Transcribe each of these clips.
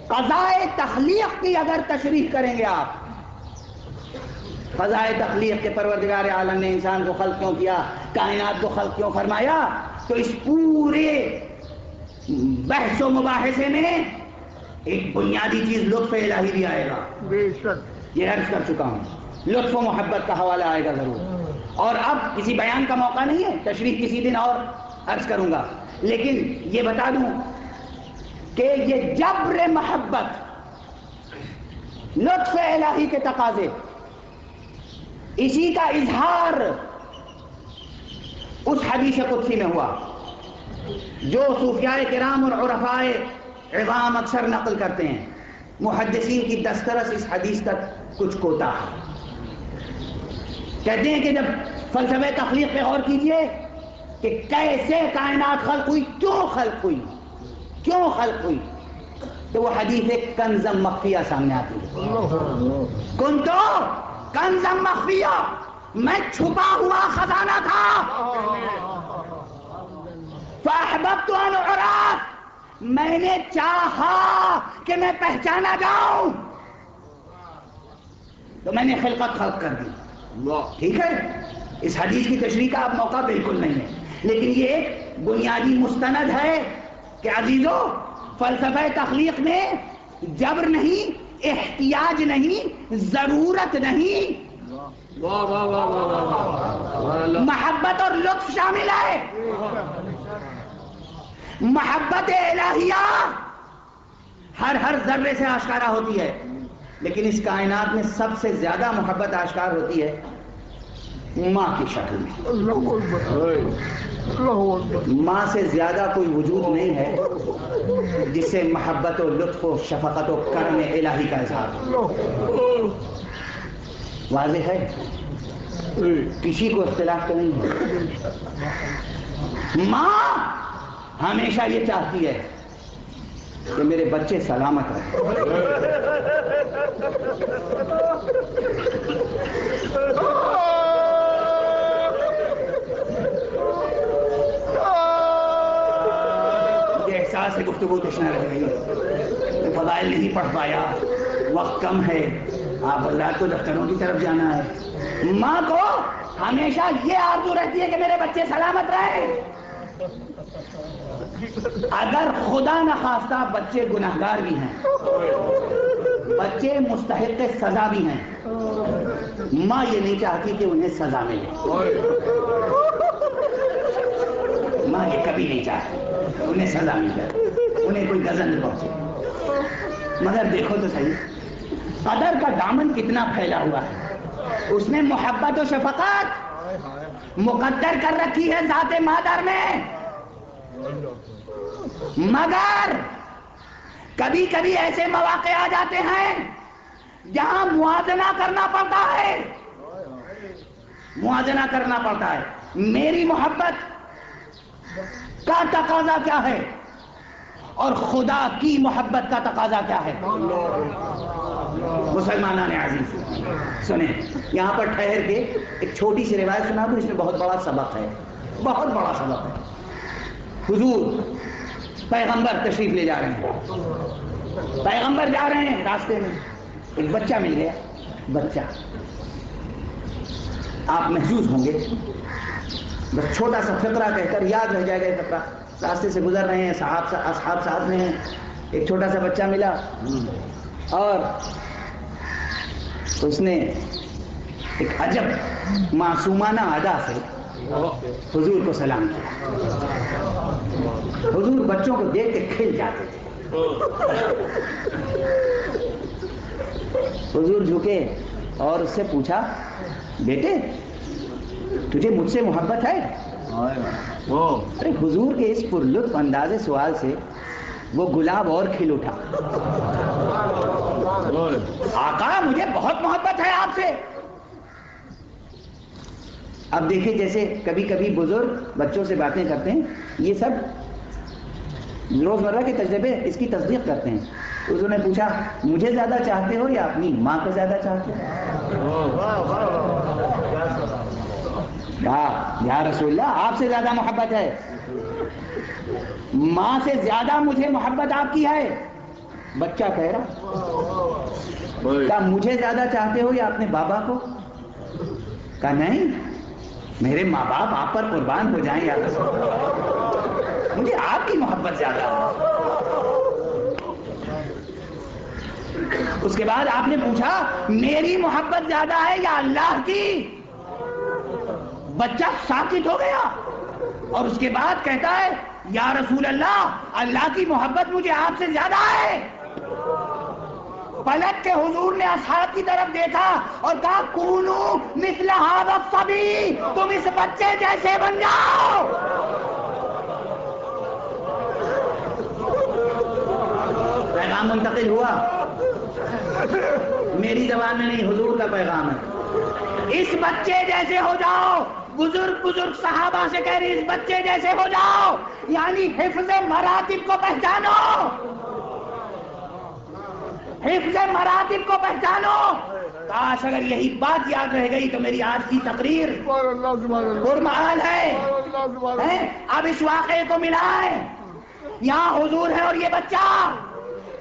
قضائے تخلیق کی اگر تشریح کریں گے آپ، قضائے تخلیق کے پروردگار عالم نے انسان کو خلق کیوں کیا، کائنات کو خلق کیوں فرمایا، تو اس پورے بحث و مباحثے میں ایک بنیادی چیز لطف الہی بھی آئے گا. بے شک یہ عرض کر چکا ہوں، لطف و محبت کا حوالہ آئے گا ضرور. اور اب کسی بیان کا موقع نہیں ہے، تشریح کسی دن اور عرض کروں گا، لیکن یہ بتا دوں کہ یہ جبر محبت، لطف الہی کے تقاضے، اسی کا اظہار اس حدیث قدسی میں ہوا جو صوفیاء کرام اور عرفاء عظام اکثر نقل کرتے ہیں. محدثین کی دسترس اس حدیث تک کچھ کوتا ہے. کہتے ہیں کہ جب فلسفہ تخلیق پہ غور کیجئے کہ کیسے کائنات خلق ہوئی، کیوں خلق ہوئی، کیوں خلق ہوئی، تو وہ حدیث کنزم مخفیہ سامنے آتی ہے. کنتو کنزم مخفیہ، میں چھپا ہوا خزانہ تھا. فاحببت ان اعرف، میں نے چاہا کہ میں پہچانا جاؤں، تو میں نے خلقت خلق کر دی. ٹھیک ہے، اس حدیث کی تشریح کا اب موقع بالکل نہیں ہے، لیکن یہ ایک بنیادی مستند ہے کہ عزیزو، فلسفہ تخلیق میں جبر نہیں، احتیاج نہیں، ضرورت نہیں، محبت اور لطف شامل ہے. محبت الہیہ ہر ذرے سے آشکارا ہوتی ہے، لیکن اس کائنات میں سب سے زیادہ محبت آشکار ہوتی ہے ماں کی شکل میں. ماں سے زیادہ کوئی وجود نہیں ہے جس سے محبت و لطف و شفقت و کرم الہی کا اظہار ہو. واضح ہے، کسی کو اختلاف تو نہیں ہے. ماں ہمیشہ یہ چاہتی ہے کہ میرے بچے سلامت رہیں. مجھے احساس ہے گفتگو تشنا رہ گئی، فضائل نہیں پڑھ پایا، وقت کم ہے، آپ حضرات کو دفتروں کی طرف جانا ہے. ماں کو ہمیشہ یہ آرزو رہتی ہے کہ میرے بچے سلامت رہیں. اگر خدا نخواستہ بچے گناہگار بھی ہیں، بچے مستحق سزا بھی ہیں، ماں یہ نہیں چاہتی کہ انہیں سزا ملے. ماں یہ کبھی نہیں چاہتی انہیں سزا ملے، انہیں کوئی غضب نہ پہنچے. مگر دیکھو تو صحیح، قدر کا دامن کتنا پھیلا ہوا ہے، اس میں محبت و شفقت مقدر کر رکھی ہے ذات مادر میں. مگر کبھی کبھی ایسے مواقع آ جاتے ہیں جہاں موازنہ کرنا پڑتا ہے، موازنہ کرنا پڑتا ہے. میری محبت کا تقاضا کیا ہے اور خدا کی محبت کا تقاضا کیا ہے. مسلمانان عزیز سنیں، یہاں پر ٹھہر کے ایک چھوٹی سی روایت سنا دوں، اس میں بہت بڑا سبق ہے، بہت بڑا سبق ہے. حضور پیغمبر تشریف لے جا رہے ہیں، پیغمبر جا رہے ہیں، راستے میں ایک بچہ مل گیا. بچہ آپ محظوظ ہوں گے، بس چھوٹا سا فقرہ کہہ کر یاد رہ جائے گا. فقرہ راستے سے گزر رہے ہیں، اصحاب ساتھ میں ہیں، ایک چھوٹا سا بچہ ملا اور اس نے ایک عجب معصومانہ ادا سے حضور کو سلام کیا. حضور بچوں کو دیکھ کے کھل جاتے تھے. حضور جھکے اور اس سے پوچھا، بیٹے تجھے مجھ سے محبت ہے؟ ارے حضور کے اس پرلطف انداز سوال سے وہ گلاب اور کھل اٹھا. آقا مجھے بہت محبت ہے آپ سے. اب دیکھیں جیسے کبھی کبھی بزرگ بچوں سے باتیں کرتے ہیں، یہ سب روزمرہ کے تجربے اس کی تصدیق کرتے ہیں. حضور نے پوچھا، مجھے زیادہ چاہتے ہو یا اپنی ماں کو زیادہ چاہتے ہو؟ یا رسول اللہ آپ سے زیادہ محبت ہے، ماں سے زیادہ مجھے محبت آپ کی ہے. بچہ کہہ رہا کہا مجھے زیادہ چاہتے ہو یا اپنے بابا کو؟ کہا نہیں، میرے ماں باپ آپ پر قربان ہو جائیں یا رسول اللہ، مجھے آپ کی محبت زیادہ ہے۔ اس کے بعد آپ نے پوچھا میری محبت زیادہ ہے یا اللہ کی؟ بچہ ساکت ہو گیا اور اس کے بعد کہتا ہے یا رسول اللہ، اللہ کی محبت مجھے آپ سے زیادہ ہے۔ پلٹ کے حضور نے اصحاب کی طرف دیکھا اور کہا کونو مثل ھذا الصبی، تم اس بچے جیسے بن جاؤ۔ پیغام منتقل ہوا، میری زبان میں نہیں، حضور کا پیغام ہے۔ اس بچے جیسے ہو جاؤ، بزرگ صحابہ سے کہہ رہے اس بچے جیسے ہو جاؤ، یعنی حفظ مراتب کو پہچانو، حفظ مراتب کو پہچانو۔ کاش اگر یہی بات یاد رہ گئی تو میری آج کی تقریر پرمعال ہے۔ اب اس واقعے کو ملائیں، یہاں حضور ہے اور یہ بچہ،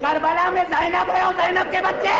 کربلا میں زینب ہے اور زینب کے بچے۔